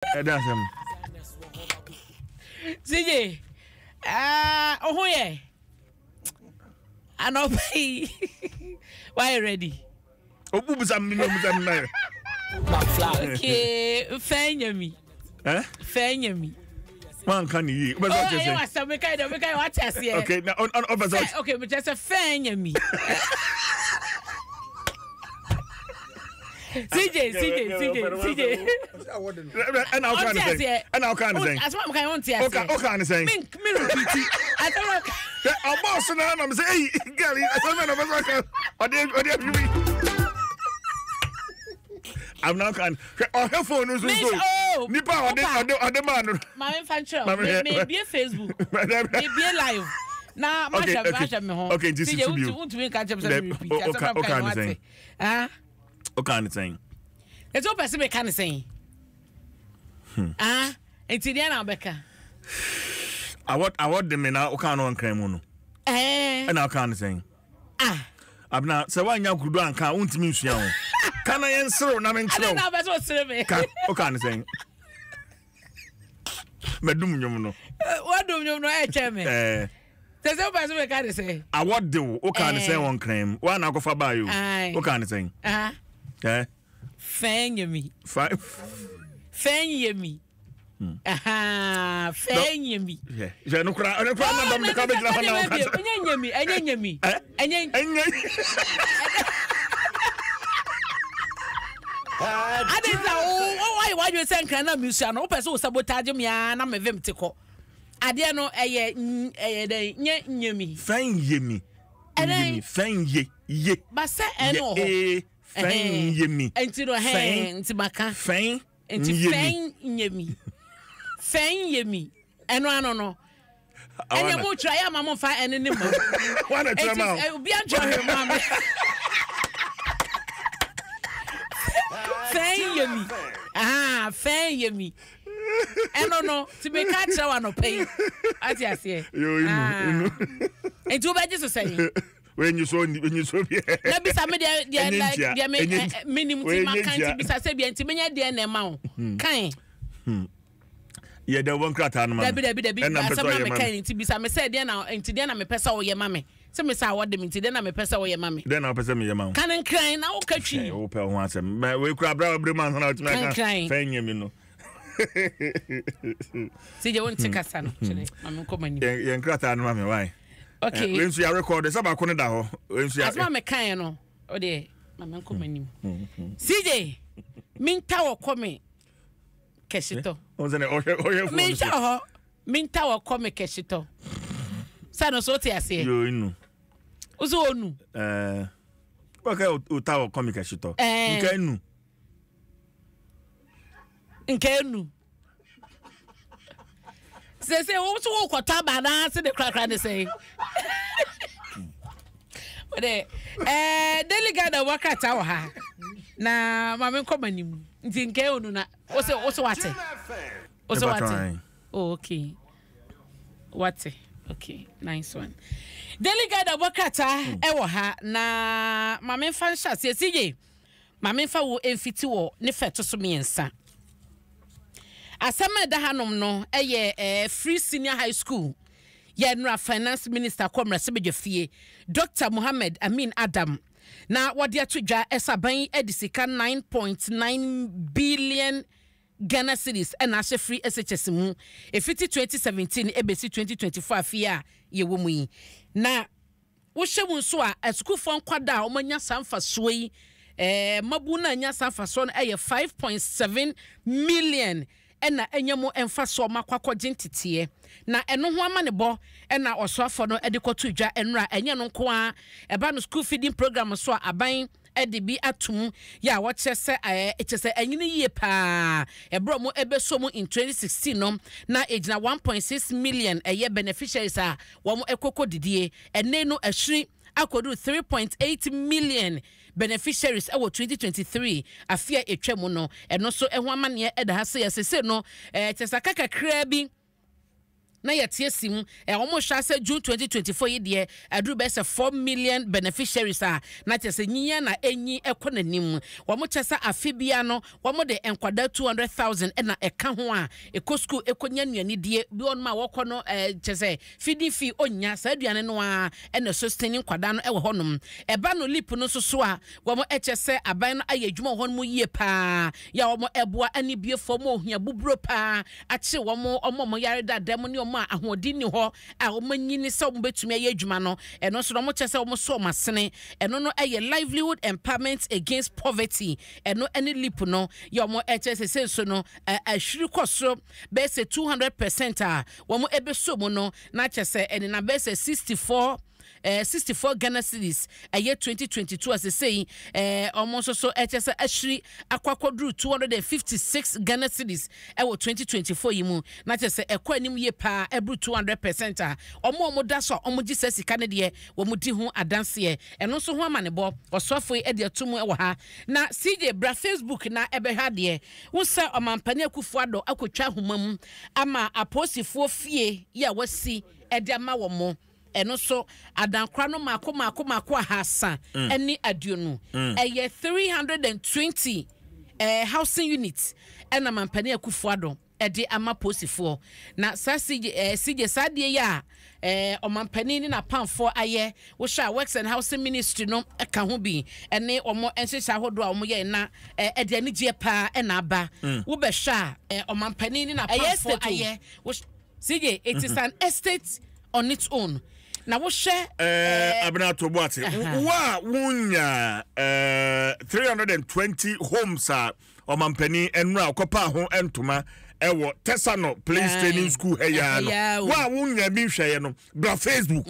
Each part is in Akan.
Adom Nsem. CJ. Oh yeah. I know pay. Why you ready? Okay, fanya me. Fanya me. Man can you? But what you say? What I say? Okay, now on okay, but just a fanya me. CJ. And how can I say? And how can I say? As what can I say? Okay, can I say? Me repeat. I don't know. I'm boss now. I'm saying, hey, Gary, I don't know I'm now can. Oh, her phone is good. Nipa, I man. My infantry. Maybe a Facebook. Maybe a live. Now, Masha, me home. Okay, this is you. Want to catch up some repeat. Okay, Ah. What kind of thing? It's all person kind of saying. Ah, it's Indiana Becca. I want them in our kind of crime. And our kind of thing. Ah, I'm not so one young could do and can't miss you. Can I answer? I'm in trouble. What kind of thing? Medum, you know. What do you know, Chairman? There's no person kind of say. I what do? What kind of say one claim? One I go for by you. What kind of thing? Fang me. Fang me. Fang me. Yeah, no cry. I don't cry. I'm the cabbage. I didn't know why you saying can I musician? No person sabotage me and I'm a vimtico. I didn't know me. Fang me. Fang ye. But say, no. Fang me. Until the hands, Maca. Fang. Until fang me. Fang me. And I don't know. And you will try a mamma fire and any more. What a drama. I will be a joy, mamma. Fang me. Ah, fang me. And no, to make catch one or pay. As I say, you know. And two badges to say. When you saw me, let me some minimum can't be said, and to many dear amount. Kind. Yeah, the one crack animal. And I'm to be some said, then now, and today I'm a person or your mammy. Some say what them into then I'm a person or your mammy. Then I'll person me your mom. Can and cry now, catch you. Open once, but we crab every man out to make crying. You know. See, you won't take a son. I'm coming. You're crack animal, why? Okay. When we are recording, some are going down. As my kind, oh, dear, Mamma coming. CJ, Minta or come. Keshito. Minta or come Keshito. Sano sote I say. You know. Uzo nu. Okay, utawa come Keshito. Nkenu. Say also kwata bana se de krakra de say. But delegate da wakata wa ha. Na mama nkomanim. Nti nkenu na also what? Also what? Oh, okay. What? Okay, nice one. Delegate da wakata ewo ha na mama fan sha se CJ. Mama fa wo emfiti wo ne feto so miensa. Asama da hanom no free senior high school yenra finance minister Kwamra Sebejefie Dr. Muhammad Amin Adam na wode atodwa esaban edisika 9.9 billion Ghana cedis and as free SHS mu efiti 2017 ebesi 2024 afia ye wo mu yi na wo hwemu so a school fon kwada o manya sanfa so yi mabuna nya sanfa so no 5.7 million ena enyamo emfa so makwakọ gentitiye na eno ho ama ne bo ena osoafo no edikoto dwa enra enye no nko a eba no school feeding program so aban edibi atum ya wo chese echese enyine yie pa ebro mo ebeso mu in 2016 no na ejina 1.6 million eye beneficiaries a wo mo ekoko didie ene no ahiri akodu 3.8 million beneficiaries ewo 2023 afia etwemu no eno so eho amane eda ha se yesese no chesaka kakra bi na yetie sim omo hwa se June 2024 ye de aduru be se 4 million beneficiaries na chese nyinya na enyi ekonanim womo chese afibia no womo de enkwada 200,000 na eka ho a ekosku ekonya nuani die bi on ma wokọ no chese feeding fee onya sa aduane no a na sustaining kwada no ewo honom eba no lip no so a womo chese aban no aye adwuma honum yie pa ya womo eboa ani bie fo mo ohia buburo pa ache womo yare da dem ne omo ahodin ni ho a womo nyini se womo betumi aye adwuma no eno so womo chese womo so masene eno no aye livelihood empowerment against poverty eno any lip no ya womo chese se so no ahwiri koso be se 200% a womo ebe so mo no na chese eni na be se 64 Ghana cedis a year 2022 as they say almost so HSA ashri akwakodru 256 Ghana cedis ewo 2024 yimu na chese ekwanim ye pa ebru 200% a omo da so omo gise sika ne de wo mudi ho adanse eno so ho amanebo osofo e de atumu ewo ha na CJ bra Facebook na ebehwa de wo se omampani akufu ado akotwa homam ama aposifo fie ya wasi e de ama wo mo eno so adankra no mako ahasa eni aduonu eye 320 housing units ena mampani akufuado edi ama posifo na CJ sadie ya omampani ni na pamfo aye wo sha works and housing ministry no eka ho bi ene omo enhyehyɛ ahodo a omo ye na edi ani gie pa ena aba wo be sha omampani ni na pamfo aye CJ it is an estate on its own. Na wo hwe abena to boate wa wunya 320 homes a omampani enra akopa ho entoma ewo Tesano Place Training School heya no wa wunya bi hweye no bra Facebook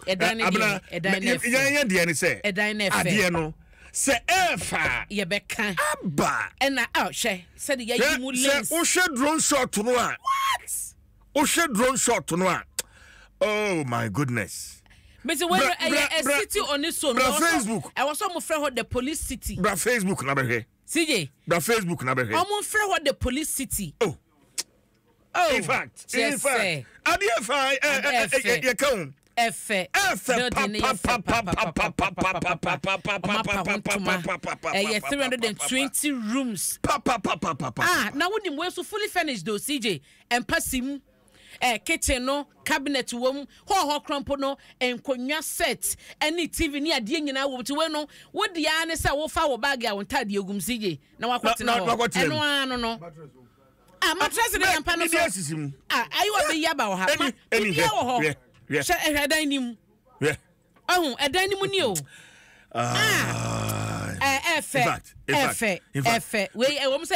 abena ya de ni se ade no se efa ye beka aba ena hwe se de ya yimu lens se wo hwe drone shot no a what wo hwe drone shot no a oh my goodness. Mr. When a city on its own, Facebook. I was almost afraid the police city. Bra Facebook na be. CJ. Bra Facebook na be. Almost afraid the police city. Oh. In fact. Adi fa you come. F 320 rooms. Now when you so fully finished though, CJ, and passim kitchen no cabinet wom ho crampo no enkonya set any TV ni ade nyina wo ti we no wo de ya ne sa wo fa wo bag ya wo ntade egum CJ na wakote na ho eno ano no mattress de yampa no so ayi wo be yaba wo ha eni wo ho she edan nim edan nim ni o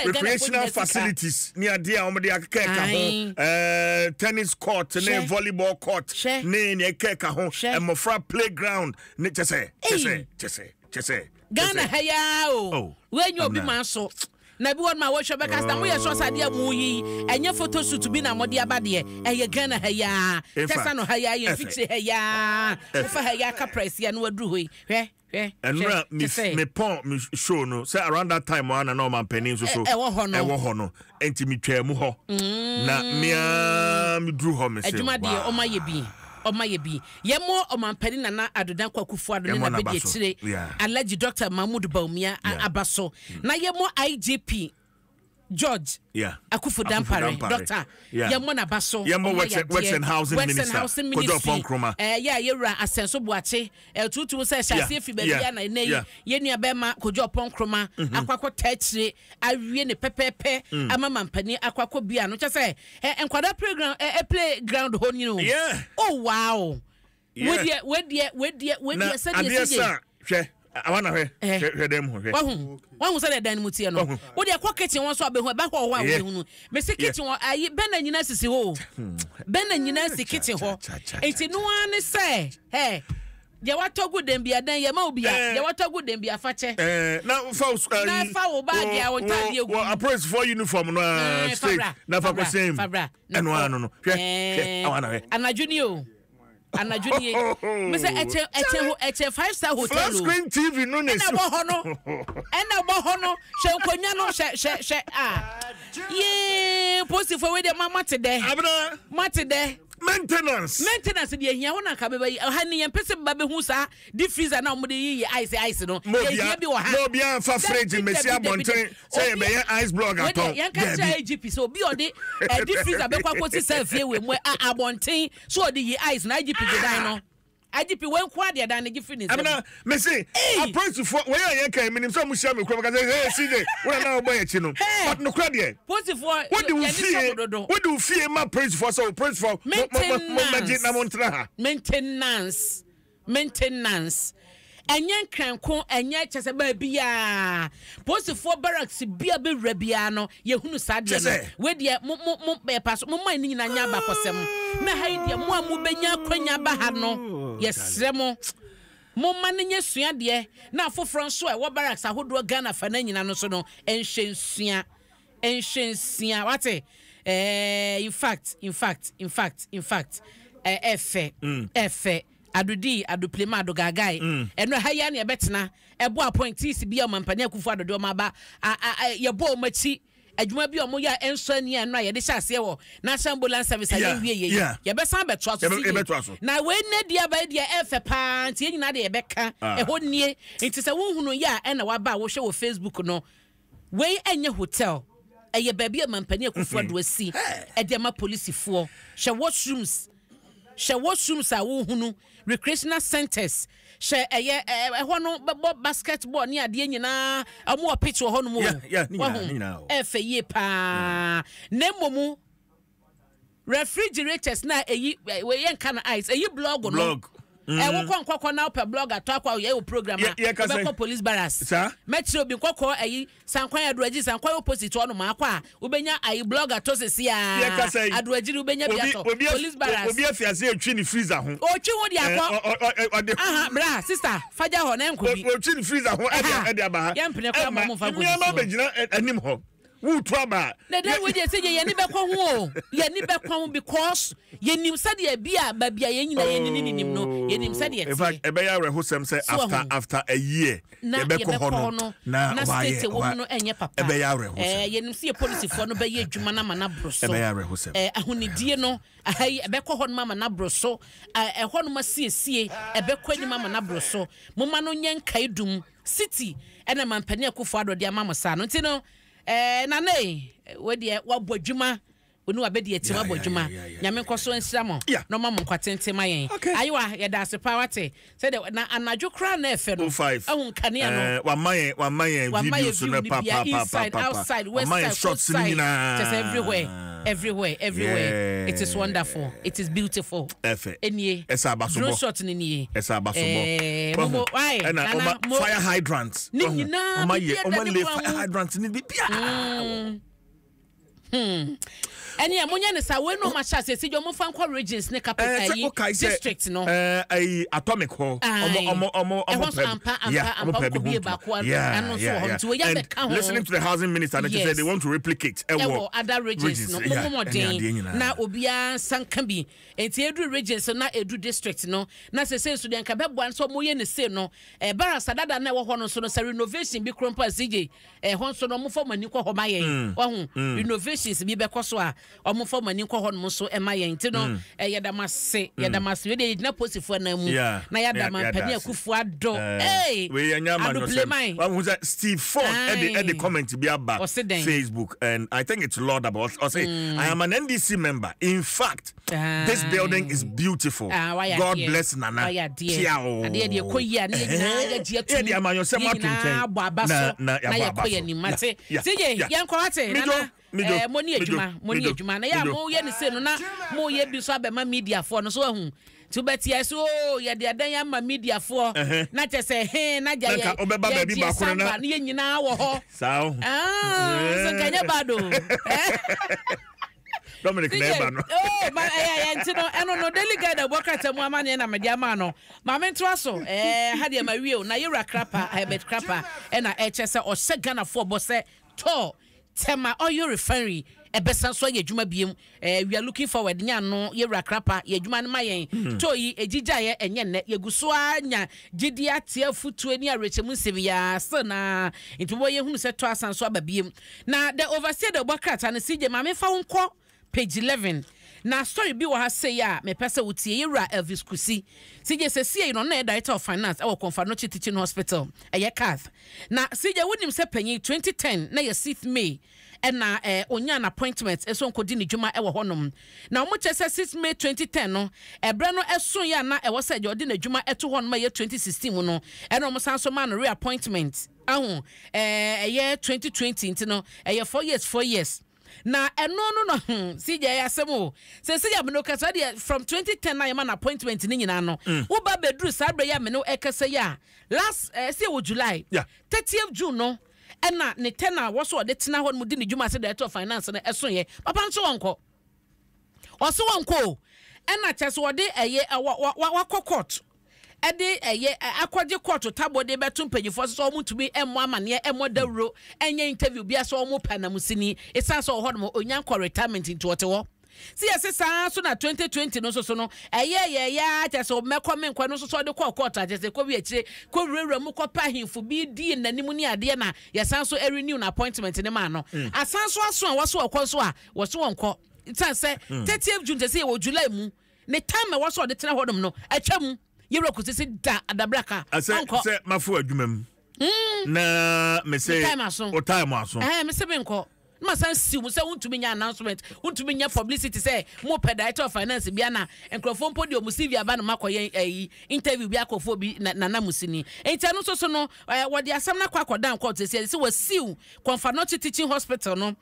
recreational facilities near dear omde akeka tennis court ne volleyball court ne ekeka ho emofra playground ne chese Ghana haya o when you be man so na bi won ma wo hwe beka sta mo ye so sade amu yi enye photo shoot bi na mode abade eye Ghana haya tesa no haya ye fiche haya fa haya ka press ya no aduru hoi and me pon me show no say around that time one na man penin so ewo ho no enti me twa mu ho na me duru ho me say adwuma de o ma ye bi yemo omampani na adodan kwakufu ado ne na be tire allergy Dr. Mahmoud Baumia abaso na yemo IGP George Akufu Dampare doctor yemo na baso yemo works and housing minister Kojo Ponkroma yewra asenso boache tutu se hyase fi bia na nei yenua bema Kojo Ponkroma akwakọ tachire awie ne pepepe amama mpani akwakọ bia no chese enkwada playground ho ni no oh wow we said yes I wanna hear them ho wahu say dan mu tie no wo de akọ kitchen won so abehu ba ho wa we hunu me se kitchen won ayi ben na nyina sisi ho ben na nyina si kitchen ho enti no an say de watogu dem bia dan ye ma obia de watogu dem bia fa che na fa wo bag ya won tade egu a praise for uniform no straight na fa ko same eno ano no hwe I wanna hear Anajuni me say eche 5-star hotel first screen TV no na ena bo ho no she nkonya no she ye post for we the mama today. Abna. Matide. Maintenance dey hia wona ka be ha ne yem pese ba be hu sa di freezer na mo de yi ice no ye bi wo ha no bia fa fridge mesi abonten say be ice block aton yan ka cha IGP so bi odi di freezer be kwa kwoti self here we abonten so odi yi ice na IGP dey dan no IGP when kwa dey dan give finish amna me say approach for we yan kan minim so mu share me kwa because hey CJ we na obo yachi no but no kwa dey post for what do you fear my praise for so praise for maintenance enye kranko enye chese ba bia post for barracks bia be rabia no ye hunu sade no we de mo be pass mo man ni nyina nya ba kosem na ha de mo amu benya kwanya ba ha no yesre mo man nye sua de na afoforo nso e wo barracks ahodo Ghana fa na nyina no so no enhensua wate in fact efe adudi aduplema adogagai eno ha ya na ebetena ebo appointees bi o mampani akufu adodo ma ba ye bo machi adwuma bi o mo ya enso ni eno ye de hyase wo national ambulance service ya wie ye be san beto aso na we na dia ba dia efe pa nti nyina de ye beka eho nie nti se wo hunu ya ena wa ba wo hwe wo Facebook no we enye hotel eye baby mampani akufu ado asi e de ma police fo hwe washrooms a wo hunu recreational centers hwe eye ho no basketball ni ade nyina amo pitch ho no mo nyina efe ye pa na momu refrigerators na eyi we yen kana ice eyi blog no wo konkoko na pe blogger to akwa ye program be ko police barracks metro bi kokko ayi sankwan aduaji sankwan opposite ono ma akwa ubenya ayi blogger to sesi a aduaji ubenya biato police barracks obi afiase atwi ni freezer ho otwi ho de akwa aha bra sister faja ho na enko bi otwi ni freezer ho e de aba ha yempene kwa mo fa go mi ma begina anim ho wutu aba na dey we dey say ye ni be ko ho ye ni be ko because ye nim said ye bia ba bia ye nyina ye nim no ye nim said ye in fact e be ya rehosem say after a year ye be ko ho no na state wo no enye papa e be ya rehosem ye nim say police for no be ye adwuma na mana broso e be ya rehosem ahonidie no ahai e be ko ho no mama na broso e ho no masiesie e be ko ni mama na broso moma no nyenka edum city ena mampani akufo ado de mama sa no ntino na nei we de wabodwuma onu abedi etima bodwuma nyame nkoso nsiramo no mama nkwatente mayen ayiwa ye da sepa wate se de na anadwo kra na efe no ahun kane no wa mayen video so na papa outside west side shots just everywhere it is wonderful, it is beautiful efe enie esa abasobo shot ni nie esa abasobo momo why na fire hydrants le fire hydrants ni bibia Any amonya ne sa we no ma sha se jo mo fan kwa regions ne capital district no atomic ho listening to the housing minister and said they want to replicate other regions no mo na obia sanka bi enti edu regions na edu district no na se so den ka bebo so mo ye ne se no barasa dada na wo ho no so no renovation bi krompa CJ ho so no mo fo mani ko ho mayen wo renovations bi be koso a omo fo mani ko ho no so mayen ti no yedamase we dey na posifo na mu na yadama pani akufu ado we yanyama no say Steve Ford at the comment bi aba Facebook, and I think it's laudable. I say I am an NDC member. In fact, this building is beautiful. God bless Nana. Ciao. Moni adwuma na ya mo ye ne se no na mo ye bi so abema media for no so ahu to betia so ye de adan ya ma media for na che se he na ja ye obeba ba bi ba ko na ye nyina wo ho sao so kanya bado Dominic Neba no ma ntino eno no delegate abokata mu amane na media ma no ma mento aso ha de ma wie na yura krapa Herbert krapa na chese o se Ghana for bo se to Tema oil refinery ebesan so ye adwuma biem we are looking forward nya no ye rakrapa ye adwuma no mayen toyi ejija ye enye ne ye guso anya gidi atia futu ani arechemu sevia so na ntubo ye hunu se to asanso ababiem na the overseer the bokrata na CJ ma me fa wonko page 11 na story bi wa ha say ya me pese wutie yera Elvis Kusi CJ se sie no na director of finance e wo Confanochi Teaching Hospital eye Kath na CJ wonim se panyi 2010 na ye 6th May na onya an appointment eso nkodi ne dwuma e wo honom na omo chese 6 May 2010 no ebre no eso ya na e wo se je odi ne dwuma eto honom ye 2016 mu no e no omo sanso man reappointment ahu ye 2020 ntino ye 4 years na no CJ asemo se CJ me no kasa de from 2010 na man appointment ni nyina no wo ba bedru sabre ya me no ekasa ya last say wo July 30th June no ena ne tena wo so de tena ho no di ne dwuma se director of finance na eso ye papa nso wonko oso wonko ena chese wo de eye wa court ede eye akwaje court tabo de betum panyifo so omutumi emo amane emo dawro enye interview bia so omu panamusini esan so ho no onyanko retirement into wotewo si yesesa so na 2020 no so no ya chese mekome nkwa no so de court chese ko bi akire ko wura mu ko pa himfo bi di nanim ni ade na yesan so renew na appointment ne ma no asan so aso a woso okonso a woso wonko itan se 30th June chese wo July mu ne time e woso de tena hodom no atwam yero kusisi da adabraka onko se mafu adwumam na me say o time aso me se benko ma san si mu se untumi nya announcement untumi nya publicity say mo director of finance bia na enkrofo podium mu CV aba na makoye interview bia akofo bi na musini enti anu so no wodi asam na kwa dan court say wasiu Confanochi Teaching Hospital no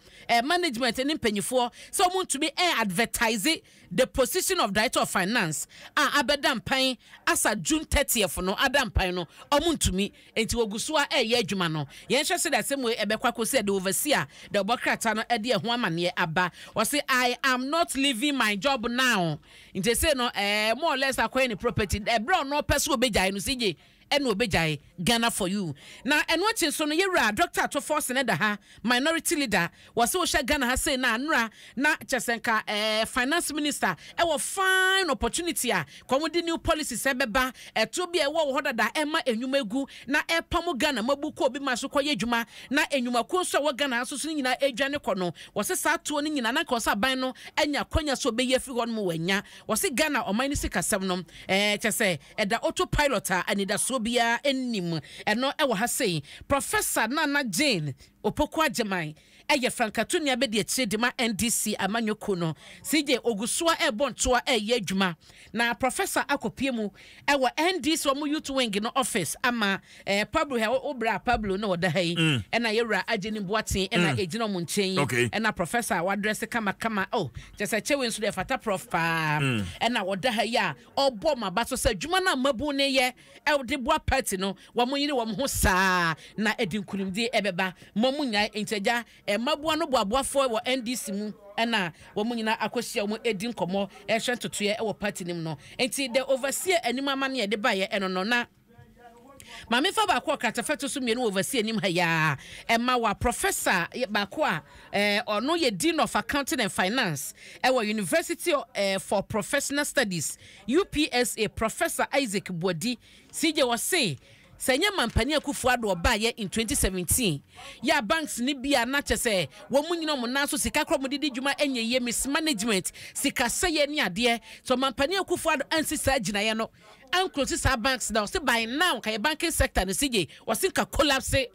management ni mpanyifo so mo untumi advertise the position of director of finance abedam pan asa June 30th no adam pan no omuntumi enti woguso ye adwuma no yen hwe se da semo ebekwa kosi the overseer the bokrata no ede ho amane aba o say I am not leaving my job now enti say no more or less acquire any property bro no person obejai no CJ eno obejai Ghana for you na eno chin so no yewra Dr. to force ne da ha minority leader was so hye Ghana ha say na nra na chesenka finance minister e wo fine opportunity a komodi new policies ebeba eto bia e wo hodada ema enwuma egu na epam Ghana mabuko obi maso koye adwuma na enwuma ko so wo Ghana asoso nyina edwane kono wo se sa to ni nyina na ka osa ban no anya kwanya so be ye fi hon mo wanya wo se Ghana o man si kasem no chese eda autopilot a anida so bia enim eno e wo ha sei Professor Nana Jane Opoku Agyemai eye Frankatonia be de chidima NDC amanyoko no CJ ogusoa e bontoa ye adwuma na Professor akopiemu e wo NDC wo youth wing no office ama Pablo he obra Pablo no oda hai e na yewra ageni boaten e na ejina mo nchen e na Professor wa address kama just chewe nso de fata prof pa e na oda hai a obo mabaso se adwuma na mabu ne ye e de boa party no wo mo yire wo ho saa na edinkunimdi ebeba momunya enteja mabua no boaboafo wo NDC mu ena wo munyina akosia wo edin komo ehwe totoye e wo party nim no enti the overseer animama ne de baye eno no na Mame fa ba ko katafeto so mienu overseer nim ha ya emma wa professor ba ko a ono ye dean of accounting and finance e wa University for Professional Studies UPSA Professor Isaac Bodi CJ was say Senya mampani akufu ado obaye in 2017 ya banks ni bia na chese wo munyino mo nanso sika kro mo didi dwuma enyeye mismanagement sika saye ni ade so mampani akufu ado ansisa aginaye no ankrosi sa banks na so by now ka banking sector no CJ wasinka collapse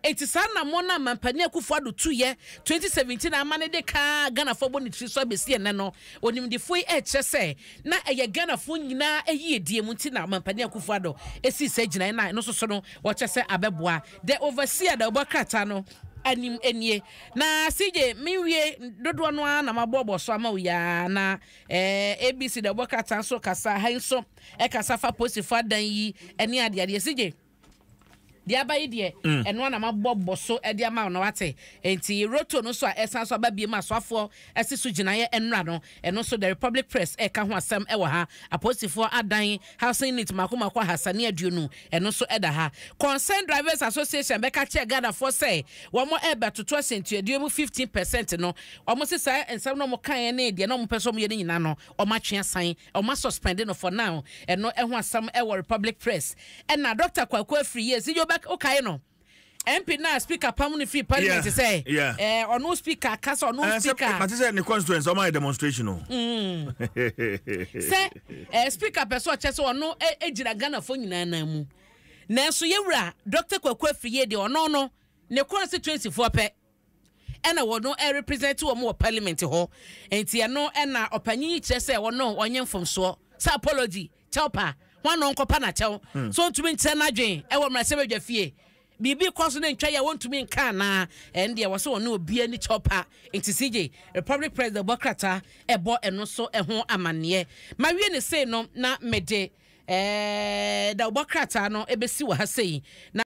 eti sana mona mampani akufu ado 2 year 2017 amane de ka Ghana for bonitri so besie ne no onimdi foi chese na eye Ghana fo nyina eyi edie munti na mampani akufu ado esi se gina na no so no wo chese abeboa the overseer the bokrata no anim enie na CJ miwie dodo no na mabobo so ama uya na ABC the bokrata so kasa hanso e kasa fa posifa dan yi ene ade CJ dia ba yi de eno na mabobbo so e dia ma no wate enti roto no so a esan so ba biem aswafo ese so ginaye enra no eno so the Republic Press e ka ho asem e wa ha apostifo adan housing unit makomako hasane aduonu eno so eda ha Concerned Drivers Association be ka che Ghana for say wo mo e betoto asentuaduo mu 15% no o mo se say ensem no mo kan na de no mo peso mo ye nyina no o ma twe asan o ma suspend no for now eno e ho asem e wo Republic Press and na Dr. Kwaku Afri yes you back okay no MP na speaker pamuni free parliament say or no speaker cast or no speaker but say the constituency or my demonstration no say speaker person chese or no ejira Ghana for nyina na mu na so yewura Dr. Kwaku Afri ye de ono no ne constituency for pe ena wo no represent wo mo parliament ho enti no ena opanyi chese wo no onye mfomso say apology chelpa one no nkopa na chew so ntumi nche na dwen e wo mrase bedwa fie bibi kwaso ne ntwa ya wontumi nka na and there was one obi ani chopa enti CJ Republic President Bokrata ebo eno so ho amane ma wie ne say no na mede da Bokrata no ebesi wa ha sei na